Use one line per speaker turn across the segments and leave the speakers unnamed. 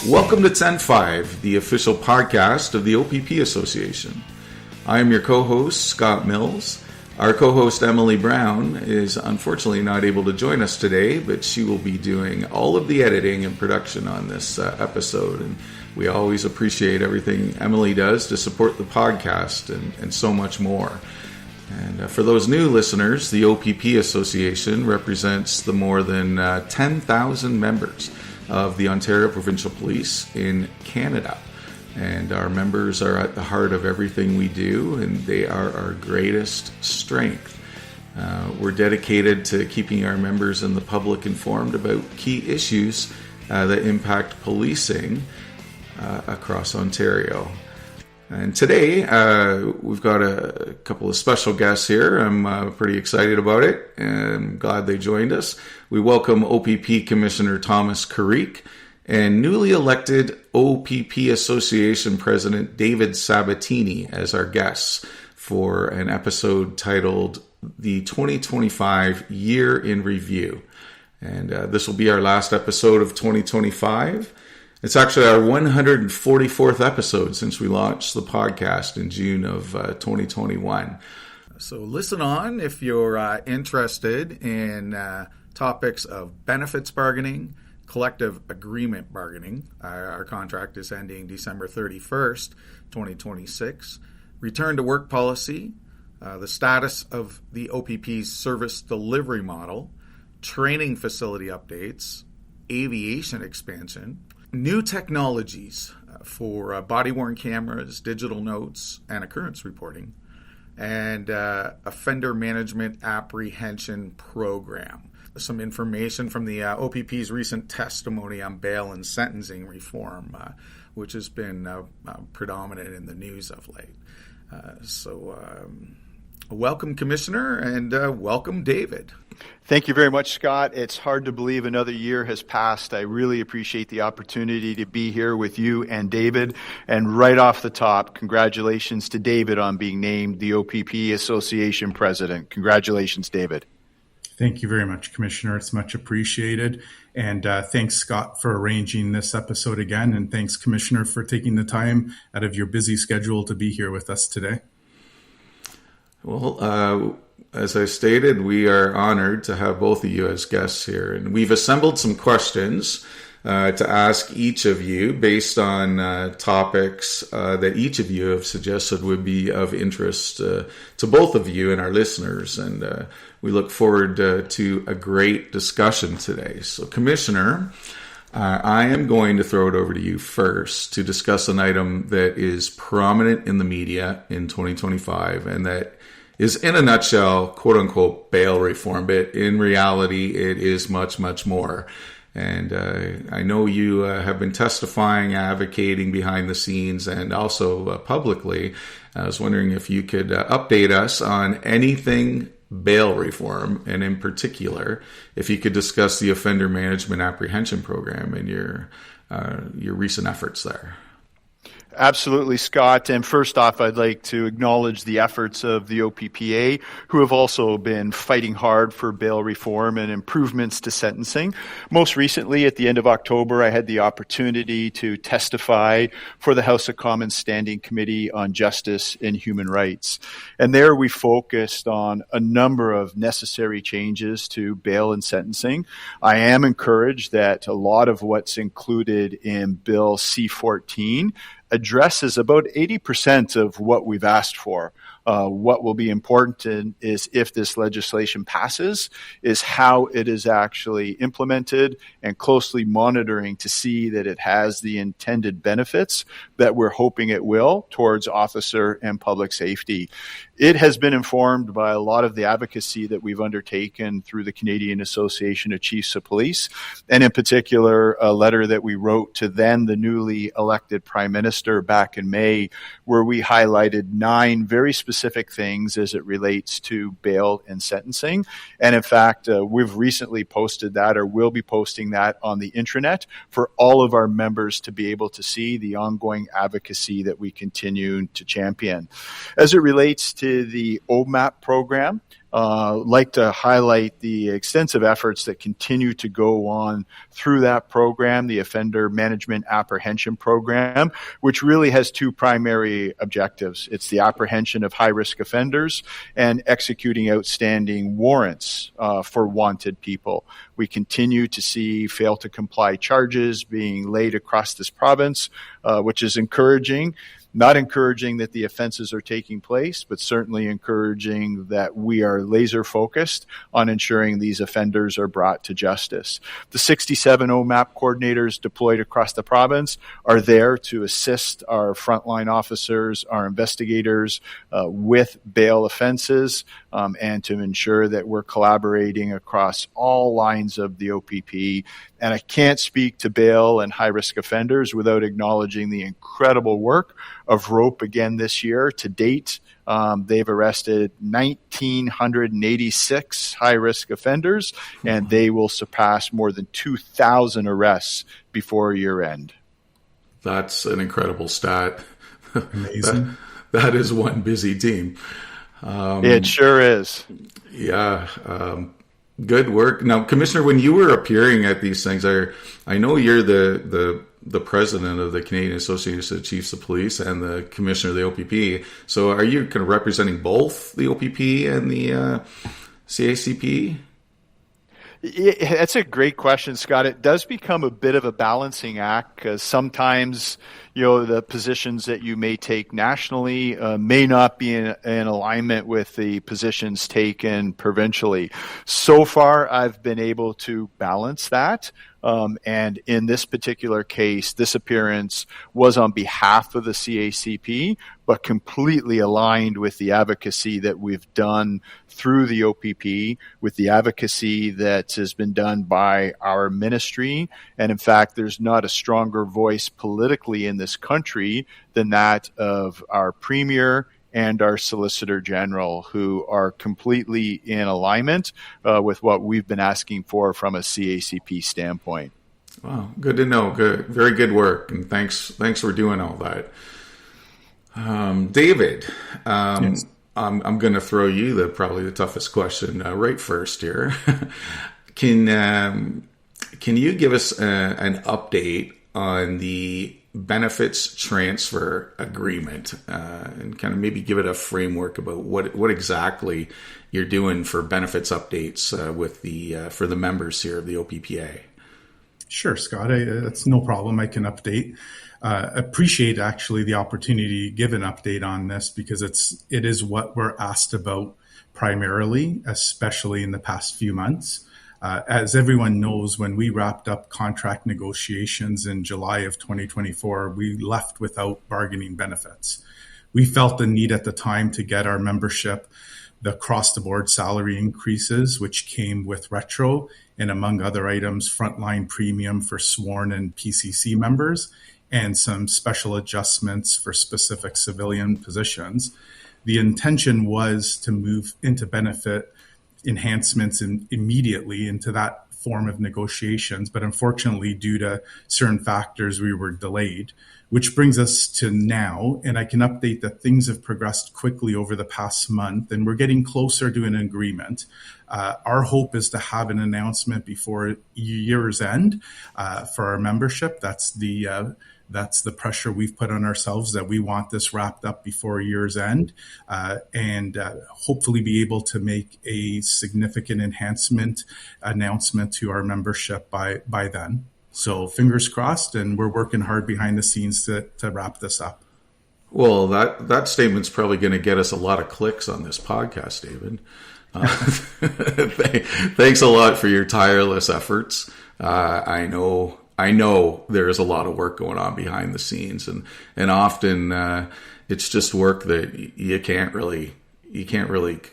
Welcome to 10-5, the official podcast of the OPP Association. I am your co-host, Scott Mills. Our co-host, Emily Brown, is unfortunately not able to join us today, but she will be doing all of the editing and production on this episode. And we always appreciate everything Emily does to support the podcast and so much more. And for those new listeners, the OPP Association represents the more than 10,000 members of the Ontario Provincial Police in Canada. And our members are at the heart of everything we do, and they are our greatest strength. We're dedicated to keeping our members and the public informed about key issues that impact policing across Ontario. And today, we've got a couple of special guests here. I'm pretty excited about it, and I'm glad they joined us. We welcome OPP Commissioner Thomas Carrique and newly elected OPP Association President David Sabatini as our guests for an episode titled The 2025 Year in Review. And this will be our last episode of 2025. It's actually our 144th episode since we launched the podcast in June of 2021. So listen on if you're interested in topics of benefits bargaining, collective agreement bargaining. Our contract is ending December 31st, 2026. Return to work policy, the status of the OPP's service delivery model, training facility updates, aviation expansion, new technologies for body-worn cameras, digital notes, and occurrence reporting, and offender management apprehension program. Some information from the OPP's recent testimony on bail and sentencing reform, which has been predominant in the news of late. Welcome, Commissioner, and welcome, David.
Thank you very much, Scott. It's hard to believe another year has passed. I really appreciate the opportunity to be here with you and David. And right off the top, congratulations to David on being named the OPP Association President. Congratulations, David.
Thank you very much, Commissioner. It's much appreciated. And thanks, Scott, for arranging this episode again. And thanks, Commissioner, for taking the time out of your busy schedule to be here with us today.
Well, as I stated, we are honored to have both of you as guests here. And we've assembled some questions to ask each of you based on topics that each of you have suggested would be of interest to both of you and our listeners. And we look forward to a great discussion today. So, Commissioner, I am going to throw it over to you first to discuss an item that is prominent in the media in 2025 and that is, in a nutshell, quote-unquote, bail reform. But in reality, it is much, much more. And I know you have been testifying, advocating behind the scenes, and also publicly. I was wondering if you could update us on anything bail reform, and in particular, if you could discuss the Offender Management Apprehension Program and your recent efforts there.
Absolutely, Scott. And first off, I'd like to acknowledge the efforts of the OPPA, who have also been fighting hard for bail reform and improvements to sentencing. Most recently, at the end of October, I had the opportunity to testify for the House of Commons Standing Committee on Justice and Human Rights. And there we focused on a number of necessary changes to bail and sentencing. I am encouraged that a lot of what's included in Bill C-14 addresses about 80% of what we've asked for. What will be important is if this legislation passes, is how it is actually implemented and closely monitoring to see that it has the intended benefits that we're hoping it will towards officer and public safety. It has been informed by a lot of the advocacy that we've undertaken through the Canadian Association of Chiefs of Police, and in particular, a letter that we wrote to then the newly elected Prime Minister back in May, where we highlighted 9 very specific things as it relates to bail and sentencing. And in fact, we've recently posted that, or will be posting that on the intranet for all of our members to be able to see the ongoing advocacy that we continue to champion. As it relates to the OMAP program, like to highlight the extensive efforts that continue to go on through that program, the Offender Management Apprehension Program, which really has two primary objectives. It's the apprehension of high-risk offenders and executing outstanding warrants for wanted people. We continue to see fail-to-comply charges being laid across this province, which is encouraging. Not encouraging that the offenses are taking place, but certainly encouraging that we are laser focused on ensuring these offenders are brought to justice. The 67 OMAP coordinators deployed across the province are there to assist our frontline officers, our investigators with bail offenses, and to ensure that we're collaborating across all lines of the OPP. And I can't speak to bail and high-risk offenders without acknowledging the incredible work of ROPE again this year. To date, they've arrested 1,986 high-risk offenders, and they will surpass more than 2,000 arrests before year end.
That's an incredible stat.
Amazing.
That is one busy team.
It sure is.
Yeah. Good work. Now, Commissioner, when you were appearing at these things, I know you're the president of the Canadian Association of Chiefs of Police and the commissioner of the OPP. So are you kind of representing both the OPP and the CACP?
That's a great question, Scott. It does become a bit of a balancing act because sometimes, the positions that you may take nationally may not be in alignment with the positions taken provincially. So far, I've been able to balance that. And in this particular case, this appearance was on behalf of the CACP, but completely aligned with the advocacy that we've done through the OPP, with the advocacy that has been done by our ministry. And in fact, there's not a stronger voice politically in this country than that of our Premier and our Solicitor General, who are completely in alignment with what we've been asking for from a CACP standpoint.
Wow, good to know. Good, very good work, and thanks for doing all that. David,
yes.
I'm going to throw you probably the toughest question right first here. Can you give us an update on the benefits transfer agreement and kind of maybe give it a framework about what exactly you're doing for benefits updates with for the members here of the OPPA?
Sure, Scott. That's no problem. I can update. Appreciate actually the opportunity to give an update on this because it is what we're asked about primarily, especially in the past few months. As everyone knows, when we wrapped up contract negotiations in July of 2024, we left without bargaining benefits. We felt the need at the time to get our membership the across-the-board salary increases, which came with retro, and among other items, frontline premium for sworn and PCC members, and some special adjustments for specific civilian positions. The intention was to move into benefit enhancements immediately into that form of negotiations, but unfortunately, due to certain factors, we were delayed, which brings us to now. And I can update that things have progressed quickly over the past month, and we're getting closer to an agreement. Our hope is to have an announcement before year's end for our membership. That's the pressure we've put on ourselves, that we want this wrapped up before year's end and hopefully be able to make a significant announcement to our membership by then. So fingers crossed, and we're working hard behind the scenes to wrap this up.
Well, that statement's probably going to get us a lot of clicks on this podcast, David. Thanks a lot for your tireless efforts. I know there is a lot of work going on behind the scenes, and often it's just work that you can't really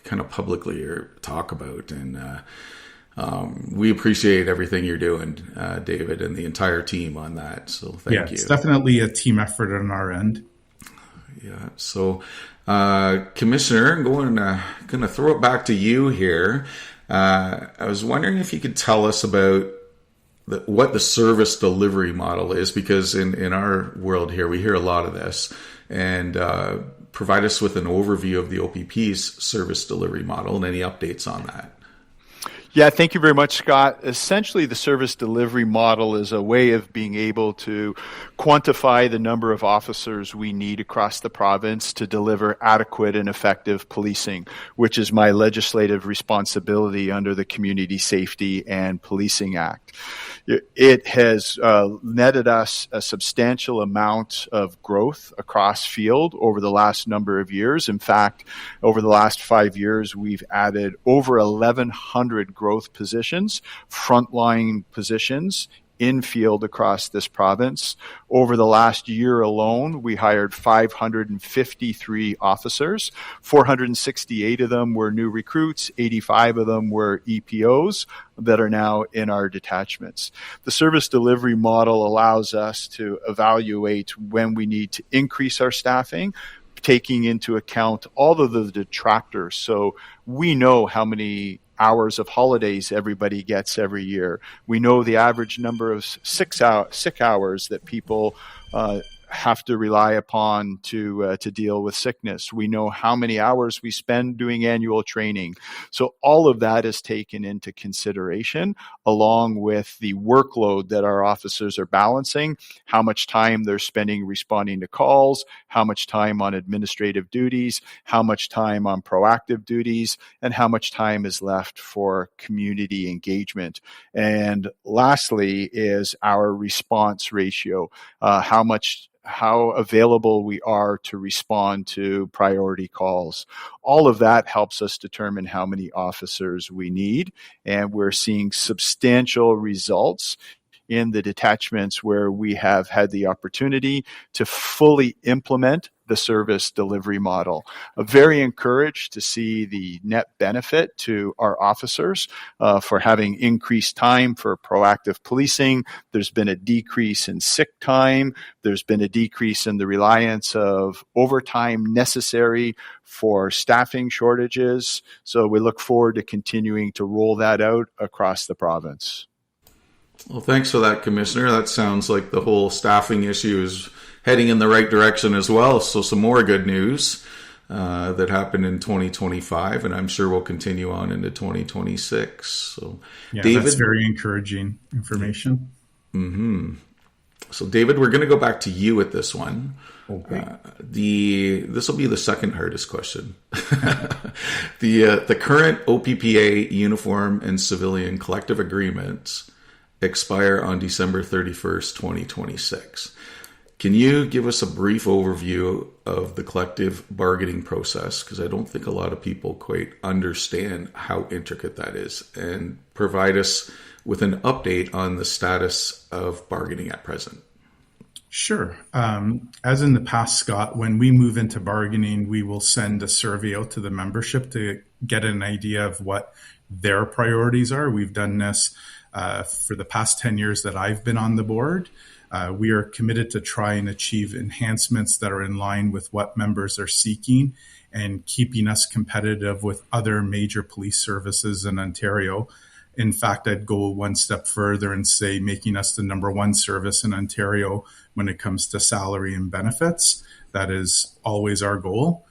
kind of publicly or talk about. And we appreciate everything you're doing, David, and the entire team on that. So thank you.
It's definitely a team effort on our end.
Yeah. So, Commissioner, I'm going to throw it back to you here. I was wondering if you could tell us about what the service delivery model is, because in our world here, we hear a lot of this. And provide us with an overview of the OPP's service delivery model and any updates on that.
Yeah, thank you very much, Scott. Essentially, the service delivery model is a way of being able to quantify the number of officers we need across the province to deliver adequate and effective policing, which is my legislative responsibility under the Community Safety and Policing Act. It has netted us a substantial amount of growth across field over the last number of years. In fact, over the last 5 years, we've added over 1,100 growth positions, frontline positions, in field across this province. Over the last year alone, we hired 553 officers. 468 of them were new recruits. 85 of them were EPOs that are now in our detachments. The service delivery model allows us to evaluate when we need to increase our staffing, taking into account all of the detractors. So we know how many hours of holidays everybody gets every year. We know the average number of sick hours that people have to rely upon to deal with sickness. We know how many hours we spend doing annual training. So all of that is taken into consideration, along with the workload that our officers are balancing, how much time they're spending responding to calls, how much time on administrative duties, how much time on proactive duties, and how much time is left for community engagement. And lastly is our response ratio, how available we are to respond to priority calls. All of that helps us determine how many officers we need, and we're seeing substantial results in the detachments where we have had the opportunity to fully implement the service delivery model. I'm very encouraged to see the net benefit to our officers for having increased time for proactive policing. There's been a decrease in sick time. There's been a decrease in the reliance of overtime necessary for staffing shortages. So we look forward to continuing to roll that out across the province.
Well, thanks for that, Commissioner. That sounds like the whole staffing issue is heading in the right direction as well. So some more good news that happened in 2025, and I'm sure will continue on into 2026. So,
yeah,
David,
that's very encouraging information.
Mm-hmm. So, David, we're going to go back to you with this one.
Okay.
This will be the second hardest question. The current OPPA uniform and civilian collective agreements expire on December 31st, 2026. Can you give us a brief overview of the collective bargaining process? Because I don't think a lot of people quite understand how intricate that is, and provide us with an update on the status of bargaining at present.
Sure. As in the past, Scott, when we move into bargaining, we will send a survey out to the membership to get an idea of what their priorities are. We've done this for the past 10 years that I've been on the board. We are committed to try and achieve enhancements that are in line with what members are seeking and keeping us competitive with other major police services in Ontario. In fact, I'd go one step further and say making us the number one service in Ontario when it comes to salary and benefits. That is always our goal.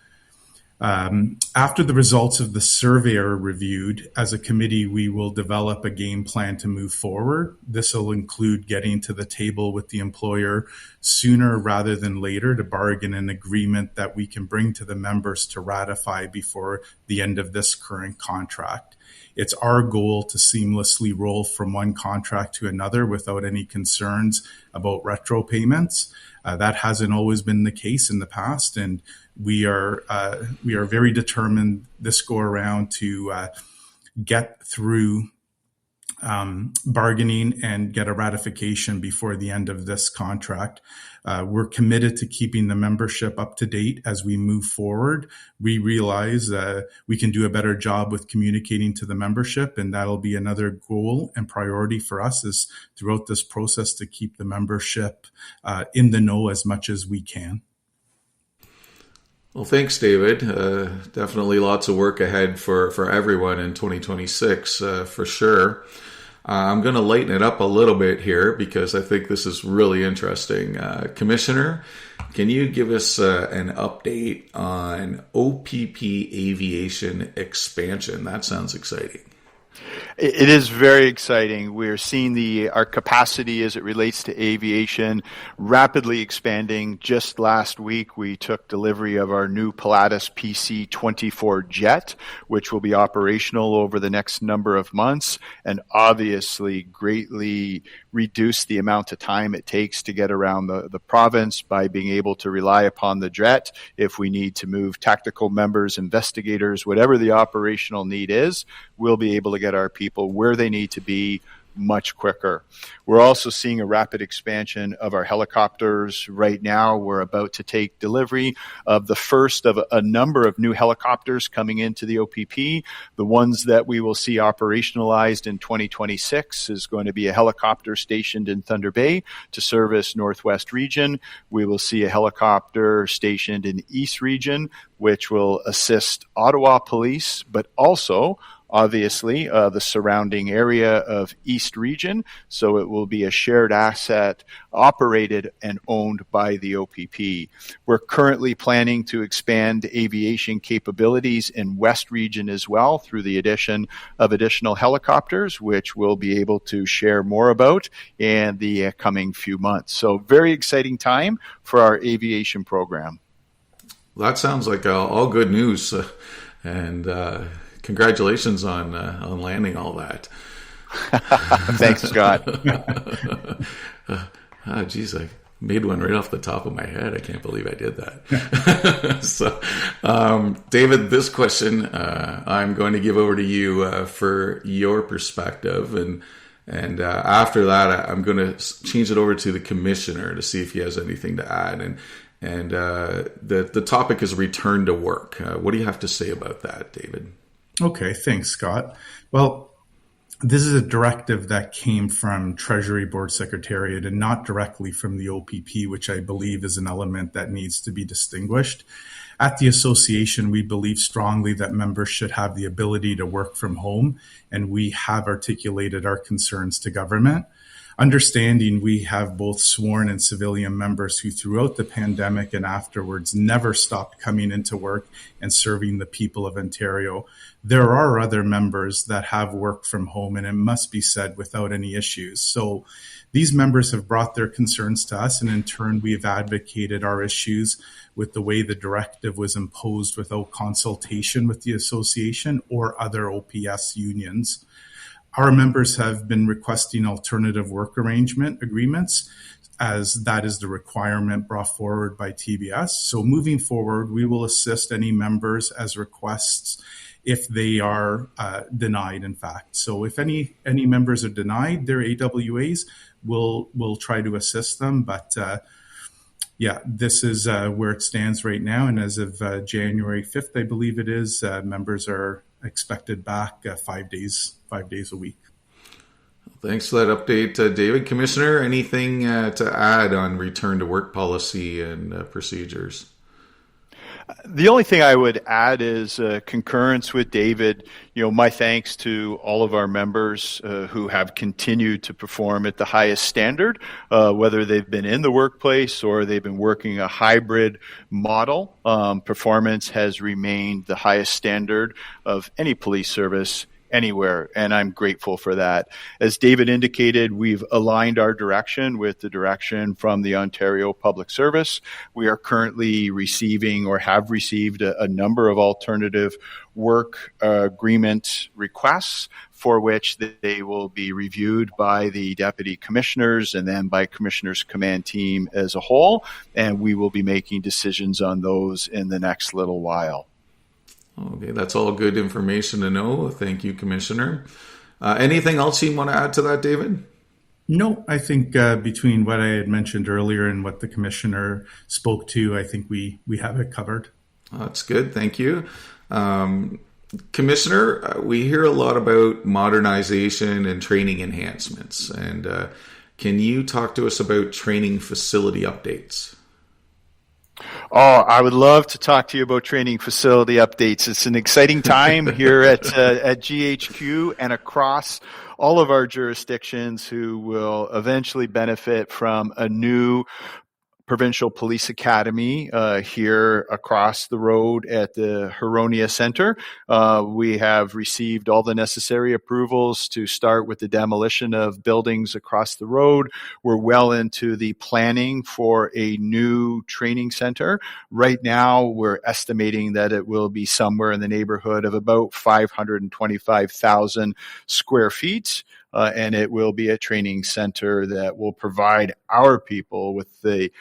After the results of the survey are reviewed, as a committee, we will develop a game plan to move forward. This will include getting to the table with the employer sooner rather than later to bargain an agreement that we can bring to the members to ratify before the end of this current contract. It's our goal to seamlessly roll from one contract to another without any concerns about retro payments. That hasn't always been the case in the past, and we are very determined this go around to get through bargaining and get a ratification before the end of this contract. We're committed to keeping the membership up to date as we move forward. We realize we can do a better job with communicating to the membership, and that'll be another goal and priority for us is throughout this process to keep the membership in the know as much as we can.
Well, thanks, David. Definitely lots of work ahead for everyone in 2026, for sure. I'm going to lighten it up a little bit here because I think this is really interesting. Commissioner, Can you give us an update on OPP Aviation Expansion? That sounds exciting.
It is very exciting. We're seeing our capacity as it relates to aviation rapidly expanding. Just last week, we took delivery of our new Pilatus PC-24 jet, which will be operational over the next number of months, and obviously greatly reduce the amount of time it takes to get around the province by being able to rely upon the jet if we need to move tactical members, investigators, whatever the operational need is. We'll be able to get our people where they need to be much quicker. We're also seeing a rapid expansion of our helicopters. Right now, we're about to take delivery of the first of a number of new helicopters coming into the OPP. The ones that we will see operationalized in 2026 is going to be a helicopter stationed in Thunder Bay to service Northwest Region. We will see a helicopter stationed in East Region, which will assist Ottawa Police, but also obviously the surrounding area of East Region. So it will be a shared asset operated and owned by the OPP. We're currently planning to expand aviation capabilities in West Region as well through the addition of additional helicopters, which we'll be able to share more about in the coming few months. So very exciting time for our aviation program.
Well, that sounds like all good news. Congratulations on landing all that.
Thanks, Scott.
Geez, I made one right off the top of my head. I can't believe I did that. So, David, this question I'm going to give over to you for your perspective, and after that, I'm going to change it over to the commissioner to see if he has anything to add. And the topic is return to work. What do you have to say about that, David?
Okay, thanks, Scott. Well, this is a directive that came from Treasury Board Secretariat and not directly from the OPP, which I believe is an element that needs to be distinguished. At the association, we believe strongly that members should have the ability to work from home, and we have articulated our concerns to government. Understanding we have both sworn and civilian members who throughout the pandemic and afterwards never stopped coming into work and serving the people of Ontario. There are other members that have worked from home, and it must be said without any issues. So these members have brought their concerns to us, and in turn we have advocated our issues with the way the directive was imposed without consultation with the association or other OPS unions. Our members have been requesting alternative work arrangement agreements, as that is the requirement brought forward by TBS. So moving forward, we will assist any members as requests if they are denied, in fact. So if any members are denied their AWAs, we'll try to assist them. But this is where it stands right now. And as of January 5th, I believe it is, members are expected back 5 days a week.
Thanks for that update, David. Commissioner, anything to add on return to work policy and procedures?
The only thing I would add is concurrence with David. My thanks to all of our members who have continued to perform at the highest standard, whether they've been in the workplace or they've been working a hybrid model. Performance has remained the highest standard of any police service anywhere, and I'm grateful for that. As David indicated, we've aligned our direction with the direction from the Ontario Public Service. We are currently receiving or have received a number of alternative work agreement requests for which they will be reviewed by the deputy commissioners and then by commissioners' command team as a whole, and we will be making decisions on those in the next little while.
Okay, that's all good information to know. Thank you, Commissioner. Anything else you want to add to that, David?
No, I think between what I had mentioned earlier and what the Commissioner spoke to, I think we have it covered.
That's good. Thank you. Commissioner, we hear a lot about modernization and training enhancements. And can you talk to us about training facility updates?
Oh, I would love to talk to you about training facility updates. It's an exciting time here at GHQ and across all of our jurisdictions who will eventually benefit from a new Provincial Police Academy here across the road at the Huronia Center. We have received all the necessary approvals to start with the demolition of buildings across the road. We're well into the planning for a new training center. Right now, we're estimating that it will be somewhere in the neighborhood of about 525,000 square feet. And it will be a training center that will provide our people with the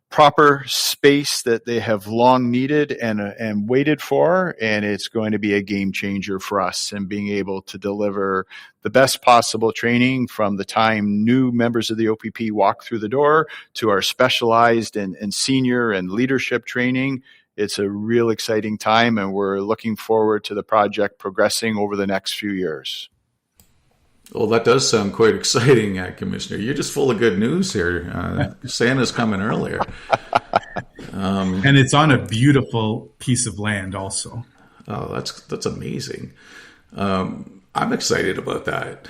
proper space that they have long needed and waited for. And it's going to be a game changer for us in being able to deliver the best possible training from the time new members of the OPP walk through the door to our specialized and senior and leadership training. It's a real exciting time, and we're looking forward to the project progressing over the next few years.
Well, that does sound quite exciting, Commissioner. You're just full of good news here. Santa's coming earlier.
And it's on a beautiful piece of land also.
Oh, that's amazing. I'm excited about that.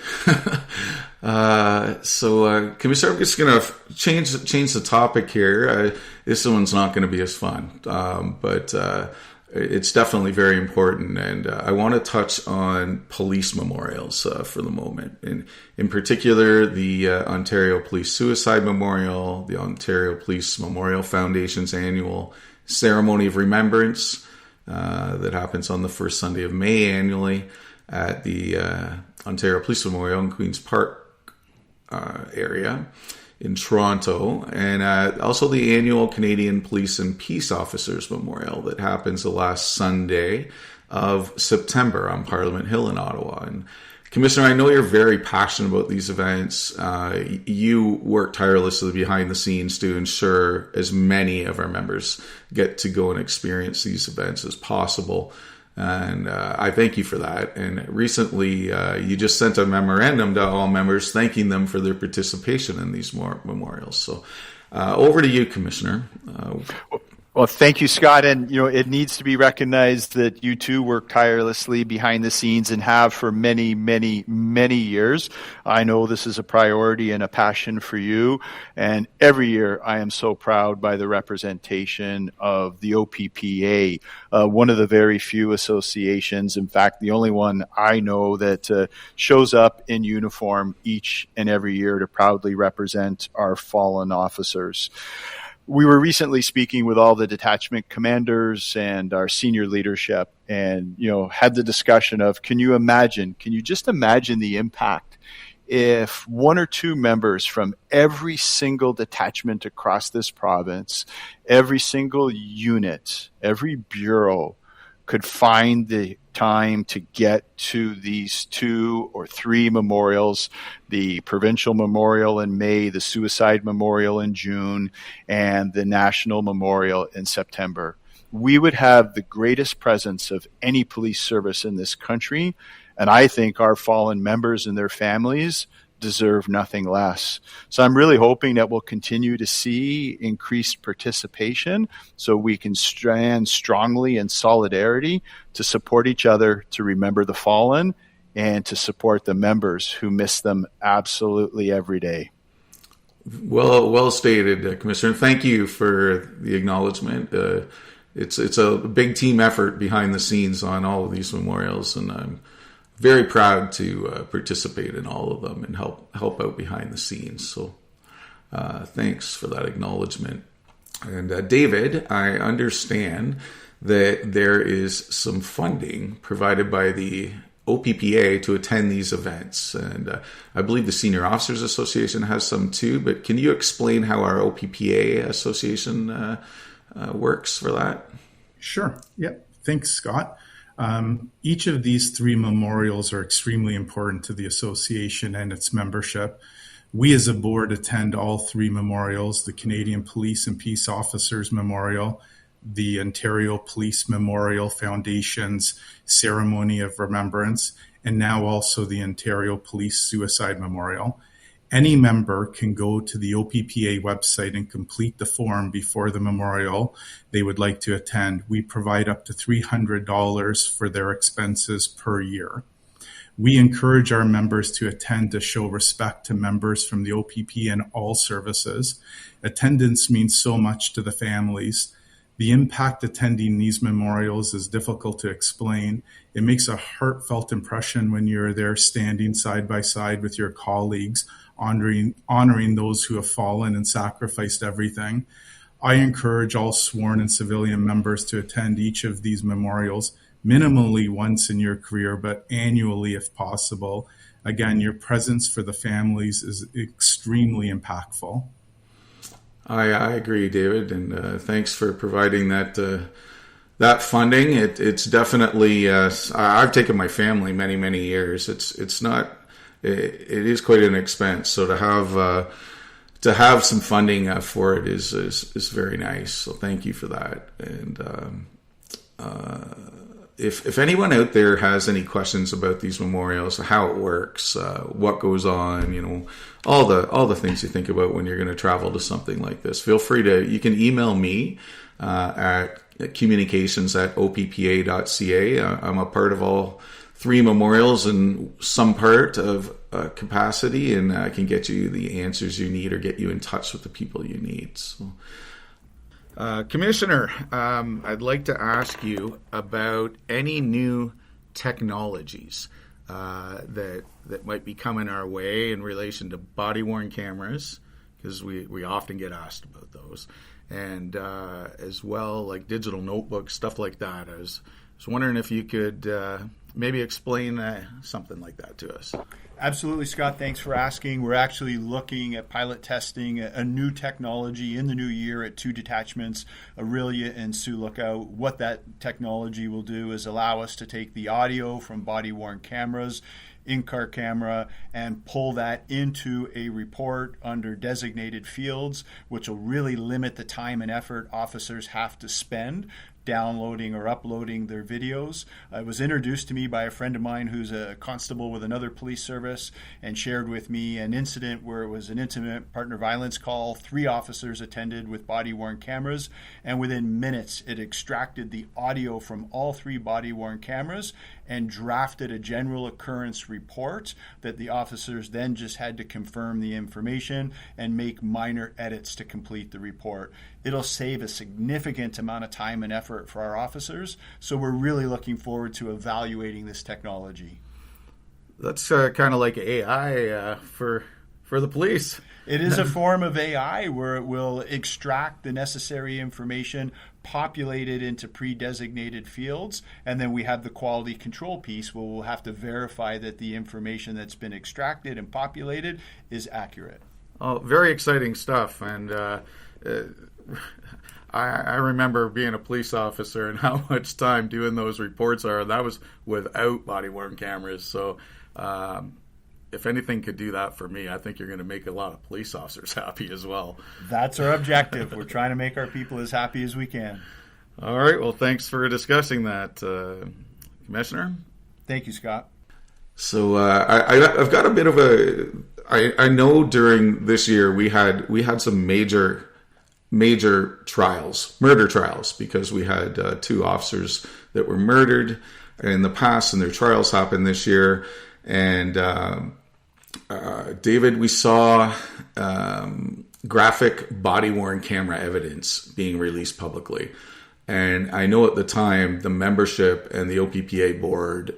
Commissioner, I'm just going to change the topic here. This one's not going to be as fun, but it's definitely very important, and I want to touch on police memorials for the moment. In particular, the Ontario Police Suicide Memorial, the Ontario Police Memorial Foundation's annual Ceremony of Remembrance that happens on the first Sunday of May annually at the Ontario Police Memorial in Queen's Park area in Toronto, and also the annual Canadian Police and Peace Officers Memorial that happens the last Sunday of September on Parliament Hill in Ottawa. And Commissioner, I know you're very passionate about these events. You work tirelessly behind the scenes to ensure as many of our members get to go and experience these events as possible. And I thank you for that. And recently, you just sent a memorandum to all members thanking them for their participation in these memorials. So over to you, Commissioner.
Well, thank you, Scott. And, it needs to be recognized that you too work tirelessly behind the scenes and have for many, many, many years. I know this is a priority and a passion for you. And every year I am so proud by the representation of the OPPA, one of the very few associations, in fact, the only one I know that shows up in uniform each and every year to proudly represent our fallen officers. We were recently speaking with all the detachment commanders and our senior leadership and, had the discussion of, can you just imagine the impact if one or two members from every single detachment across this province, every single unit, every bureau could find the time to get to these 2 or 3 memorials, the Provincial Memorial in May, the Suicide Memorial in June, and the National Memorial in September. We would have the greatest presence of any police service in this country, and I think our fallen members and their families deserve nothing less. So I'm really hoping that we'll continue to see increased participation so we can stand strongly in solidarity to support each other, to remember the fallen, and to support the members who miss them absolutely every day.
Well stated, Commissioner. Thank you for the acknowledgement. It's a big team effort behind the scenes on all of these memorials, and I'm very proud to participate in all of them and help out behind the scenes. So thanks for that acknowledgement. And David, I understand that there is some funding provided by the OPPA to attend these events. And I believe the Senior Officers Association has some too, but can you explain how our OPPA Association works for that?
Sure. Yep. Thanks, Scott. Each of these 3 memorials are extremely important to the association and its membership. We as a board attend all 3 memorials, the Canadian Police and Peace Officers Memorial, the Ontario Police Memorial Foundation's Ceremony of Remembrance, and now also the Ontario Police Suicide Memorial. Any member can go to the OPPA website and complete the form before the memorial they would like to attend. We provide up to $300 for their expenses per year. We encourage our members to attend to show respect to members from the OPP and all services. Attendance means so much to the families. The impact attending these memorials is difficult to explain. It makes a heartfelt impression when you're there standing side by side with your colleagues, honoring those who have fallen and sacrificed everything. I encourage all sworn and civilian members to attend each of these memorials, minimally once in your career, but annually if possible. Again, your presence for the families is extremely impactful.
I agree, David, and thanks for providing that funding. It's definitely I've taken my family many years. It's not it is quite an expense. So to have some funding for it is very nice. So thank you for that. And if anyone out there has any questions about these memorials, how it works, what goes on, all the things you think about when you're going to travel to something like this, feel free you can email me at communications@oppa.ca. I'm a part of all three memorials in some part of capacity, and I can get you the answers you need or get you in touch with the people you need. So, Commissioner, I'd like to ask you about any new technologies that might be coming our way in relation to body-worn cameras, because we often get asked about those, and as well like digital notebooks, stuff like that. I was wondering if you could maybe explain something like that to us.
Absolutely, Scott. Thanks for asking. We're actually looking at pilot testing a new technology in the new year at two detachments, Aurelia and Sioux Lookout. What that technology will do is allow us to take the audio from body-worn cameras, in-car camera, and pull that into a report under designated fields, which will really limit the time and effort officers have to spend downloading or uploading their videos. It was introduced to me by a friend of mine who's a constable with another police service, and shared with me an incident where it was an intimate partner violence call. 3 officers attended with body-worn cameras, and within minutes it extracted the audio from all 3 body-worn cameras and drafted a general occurrence report that the officers then just had to confirm the information and make minor edits to complete the report. It'll save a significant amount of time and effort for our officers, so we're really looking forward to evaluating this technology.
That's kind of like AI for the police.
It is a form of AI where it will extract the necessary information, populate it into pre-designated fields, and then we have the quality control piece where we'll have to verify that the information that's been extracted and populated is accurate.
Oh, very exciting stuff. And I remember being a police officer and how much time doing those reports are. That was without body-worn cameras. So if anything could do that for me, I think you're going to make a lot of police officers happy as well.
That's our objective. We're trying to make our people as happy as we can.
All right. Well, thanks for discussing that, Commissioner.
Thank you, Scott.
So I've got a bit of I know during this year we had some major trials, murder trials, because we had 2 officers that were murdered in the past, and their trials happened this year. And David, we saw graphic body-worn camera evidence being released publicly. And I know at the time the membership and the OPPA board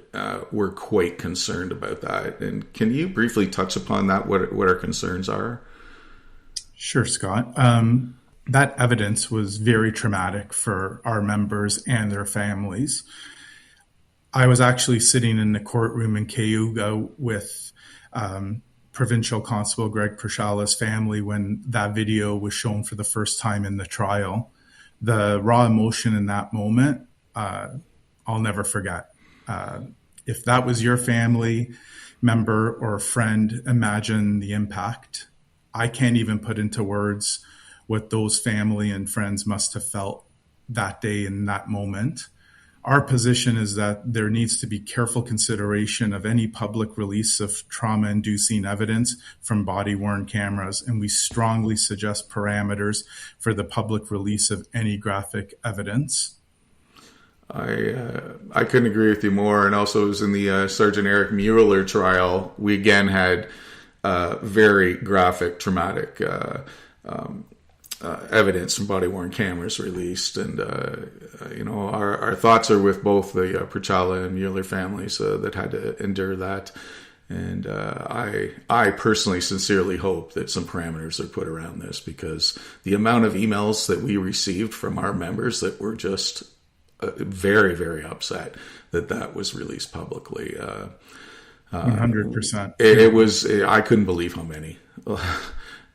were quite concerned about that. And can you briefly touch upon that, what our concerns are?
Sure, Scott. That evidence was very traumatic for our members and their families. I was actually sitting in the courtroom in Cayuga with Provincial Constable Greg Prashala's family when that video was shown for the first time in the trial. The raw emotion in that moment, I'll never forget. If that was your family member or friend, imagine the impact. I can't even put into words what those family and friends must have felt that day in that moment. Our position is that there needs to be careful consideration of any public release of trauma-inducing evidence from body-worn cameras, and we strongly suggest parameters for the public release of any graphic evidence.
I couldn't agree with you more. And also, it was in the Sergeant Eric Mueller trial. We again had very graphic, traumatic evidence from body-worn cameras released, and our thoughts are with both the Purchala and Mueller families that had to endure that. And I personally sincerely hope that some parameters are put around this, because the amount of emails that we received from our members that were just very, very upset that was released publicly.
100%.
It was. I couldn't believe how many,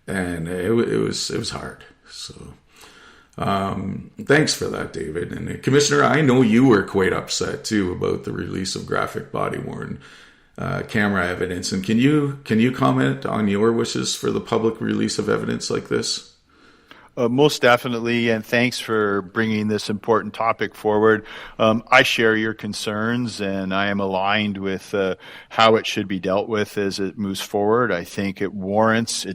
and it was hard. So, thanks for that, David. And Commissioner, I know you were quite upset too about the release of graphic body-worn camera evidence. And can you comment on your wishes for the public release of evidence like this?
Most definitely, and thanks for bringing this important topic forward. I share your concerns, and I am aligned with how it should be dealt with as it moves forward. I think it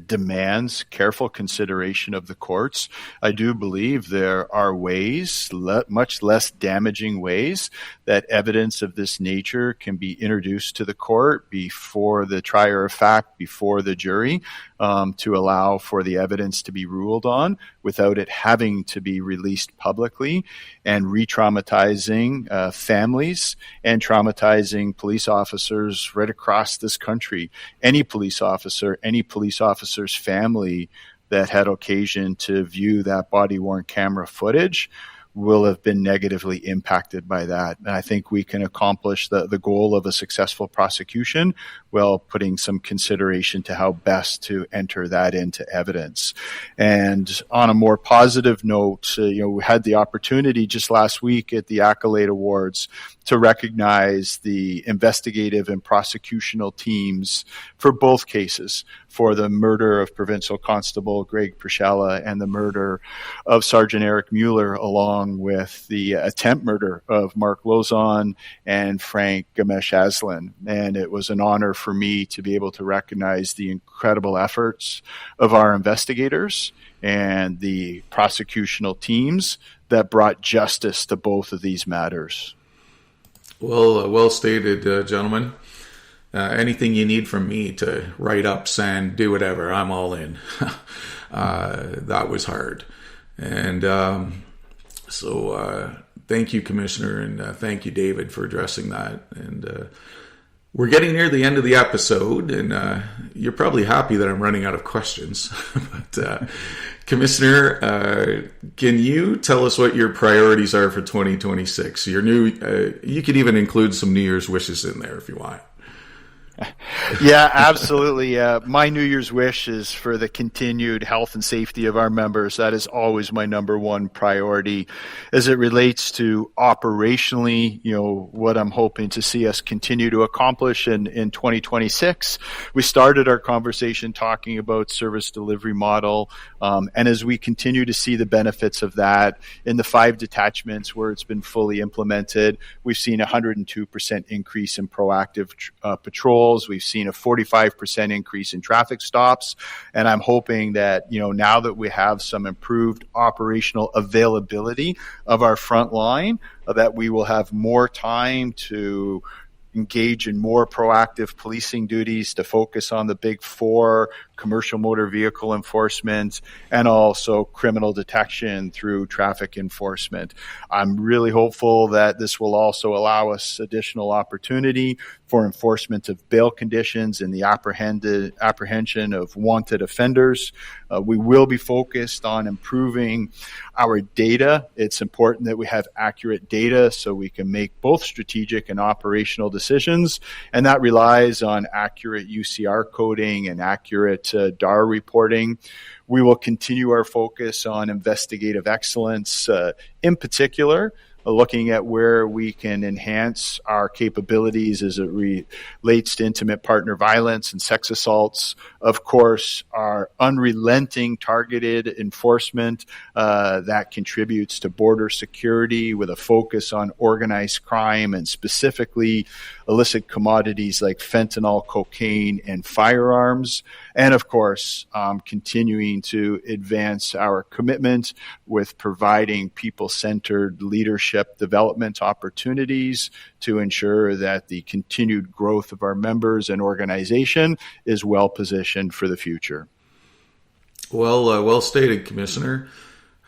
demands careful consideration of the courts. I do believe there are ways, much less damaging ways, that evidence of this nature can be introduced to the court before the trier of fact, before the jury, to allow for the evidence to be ruled on without it having to be released publicly and re-traumatizing families and traumatizing police officers right across this country. Any police officer's family that had occasion to view that body-worn camera footage will have been negatively impacted by that. And I think we can accomplish the goal of a successful prosecution while putting some consideration to how best to enter that into evidence. And on a more positive note, we had the opportunity just last week at the Accolade Awards to recognize the investigative and prosecutional teams for both cases, for the murder of Provincial Constable Greg Purchala and the murder of Sergeant Eric Mueller, along with the attempt murder of Mark Lozon and Frank Gamesh Aslan. And it was an honor for me to be able to recognize the incredible efforts of our investigators and the prosecutional teams that brought justice to both of these matters.
Well stated, gentlemen. Anything you need from me to write up, send, do whatever, I'm all in. That was hard. And so thank you, Commissioner, and thank you, David, for addressing that. And we're getting near the end of the episode, and you're probably happy that I'm running out of questions. But Commissioner, can you tell us what your priorities are for 2026? Your new, you could even include some New Year's wishes in there if you want.
Yeah, absolutely. My New Year's wish is for the continued health and safety of our members. That is always my number one priority. As it relates to operationally, what I'm hoping to see us continue to accomplish in 2026. We started our conversation talking about service delivery model. And as we continue to see the benefits of that in the 5 detachments where it's been fully implemented, we've seen a 102% increase in proactive patrols. We've seen a 45% increase in traffic stops. And I'm hoping that, now that we have some improved operational availability of our front line, that we will have more time to engage in more proactive policing duties, to focus on the big 4, commercial motor vehicle enforcement, and also criminal detection through traffic enforcement. I'm really hopeful that this will also allow us additional opportunity for enforcement of bail conditions and the apprehension of wanted offenders. We will be focused on improving our data. It's important that we have accurate data so we can make both strategic and operational decisions, and that relies on accurate UCR coding and accurate DAR reporting. We will continue our focus on investigative excellence, in particular, looking at where we can enhance our capabilities as it relates to intimate partner violence and sex assaults. Of course, our unrelenting targeted enforcement that contributes to border security with a focus on organized crime and specifically illicit commodities like fentanyl, cocaine, and firearms. And of course, continuing to advance our commitment with providing people-centered leadership membership development opportunities to ensure that the continued growth of our members and organization is well positioned for the future.
Well stated, Commissioner.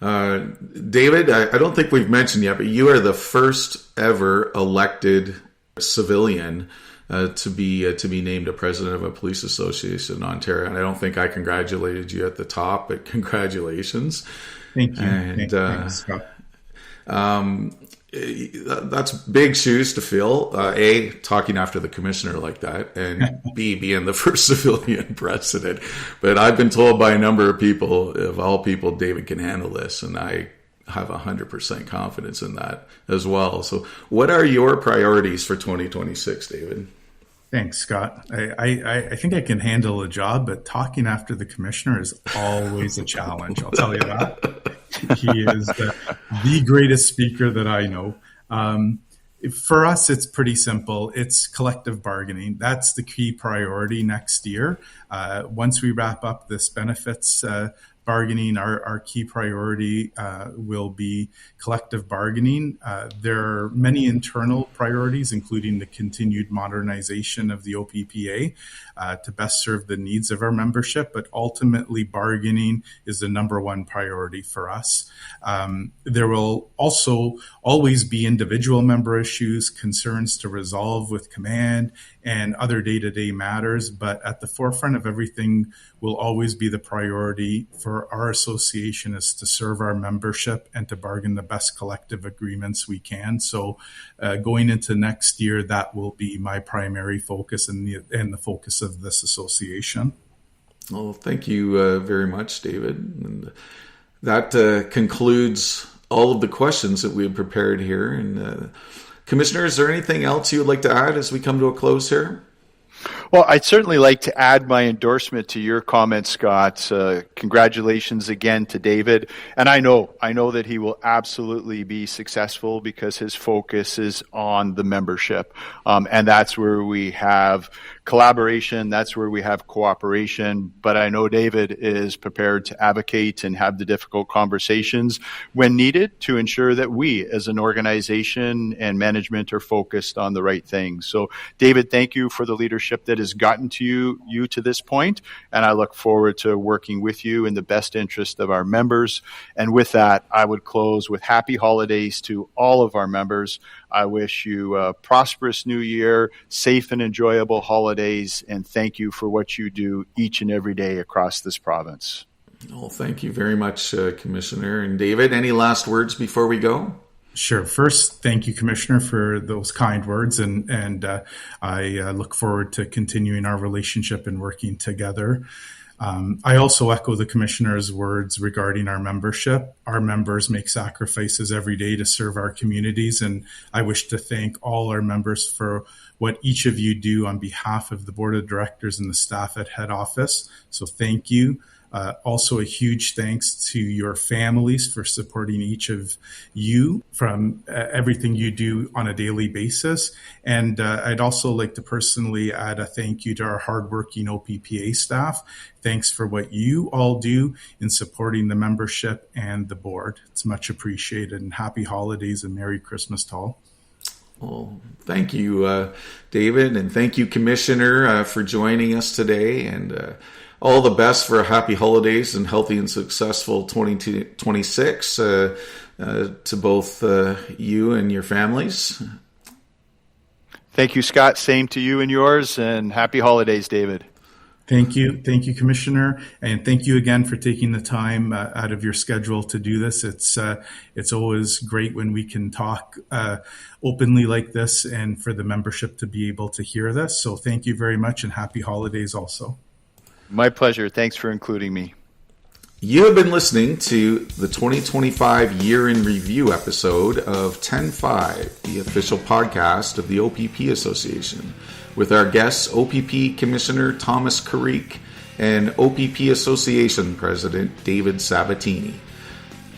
David, I don't think we've mentioned yet, but you are the first ever elected civilian to be named a president of a police association in Ontario. And I don't think I congratulated you at the top, but congratulations.
Thank you.
And
Thanks, Scott.
That's big shoes to fill. A, talking after the commissioner like that, and B, being the first civilian president. But I've been told by a number of people, of all people, David can handle this, and I have 100% confidence in that as well. So what are your priorities for 2026, David?
Thanks, Scott. I think I can handle a job, but talking after the commissioner is always a challenge. I'll tell you that. He is the greatest speaker that I know. For us, it's pretty simple. It's collective bargaining. That's the key priority next year. Once we wrap up this benefits bargaining, our key priority will be collective bargaining. There are many internal priorities, including the continued modernization of the OPPA to best serve the needs of our membership, but ultimately bargaining is the number one priority for us. There will also always be individual member issues, concerns to resolve with command, and other day-to-day matters, but at the forefront of everything will always be the priority for our association is to serve our membership and to bargain the best collective agreements we can. So going into next year, that will be my primary focus and the focus of this association.
Well, thank you very much, David. And that concludes all of the questions that we had prepared here. And Commissioner, is there anything else you would like to add as we come to a close here?
Well, I'd certainly like to add my endorsement to your comments, Scott. Congratulations again to David. And I know that he will absolutely be successful because his focus is on the membership. And that's where we have collaboration. That's where we have cooperation. But I know David is prepared to advocate and have the difficult conversations when needed to ensure that we as an organization and management are focused on the right things. So David, thank you for the leadership that has gotten to you to this point. And I look forward to working with you in the best interest of our members. And with that, I would close with happy holidays to all of our members. I wish you a prosperous new year, safe and enjoyable holidays, and thank you for what you do each and every day across this province.
Well, thank you very much, Commissioner. And David, any last words before we go?
Sure. First, thank you, Commissioner, for those kind words, and I look forward to continuing our relationship and working together. I also echo the Commissioner's words regarding our membership. Our members make sacrifices every day to serve our communities, and I wish to thank all our members for what each of you do on behalf of the Board of Directors and the staff at head office. So thank you. Also, a huge thanks to your families for supporting each of you from everything you do on a daily basis. And I'd also like to personally add a thank you to our hardworking OPPA staff. Thanks for what you all do in supporting the membership and the board. It's much appreciated, and happy holidays and Merry Christmas to all.
Well, thank you, David, and thank you, Commissioner, for joining us today. And all the best for happy holidays and healthy and successful 2026 to both you and your families.
Thank you, Scott. Same to you and yours, and happy holidays, David.
Thank you, Commissioner, and thank you again for taking the time out of your schedule to do this. It's always great when we can talk openly like this, and for the membership to be able to hear this. So thank you very much, and happy holidays also.
My pleasure. Thanks for including me.
You have been listening to the 2025 Year in Review episode of 10-5, the official podcast of the OPP Association, with our guests, OPP Commissioner Thomas Carrique and OPP Association President David Sabatini.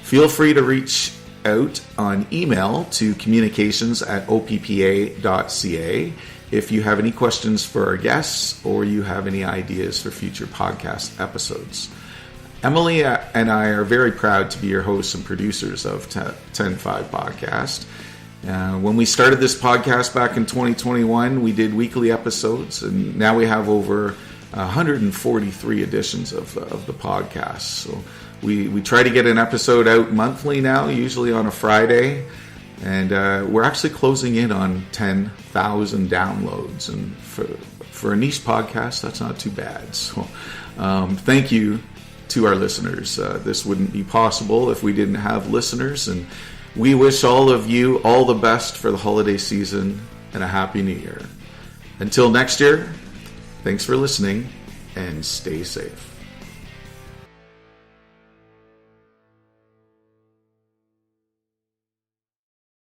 Feel free to reach out on email to communications@oppa.ca if you have any questions for our guests or you have any ideas for future podcast episodes. Emily and I are very proud to be your hosts and producers of 10-5 Podcast. When we started this podcast back in 2021, we did weekly episodes, and now we have over 143 editions of the podcast. So we try to get an episode out monthly now, usually on a Friday, and we're actually closing in on 10,000 downloads. And for a niche podcast, that's not too bad. So thank you to our listeners. This wouldn't be possible if we didn't have listeners, and we wish all of you all the best for the holiday season and a Happy New Year. Until next year, thanks for listening and stay safe.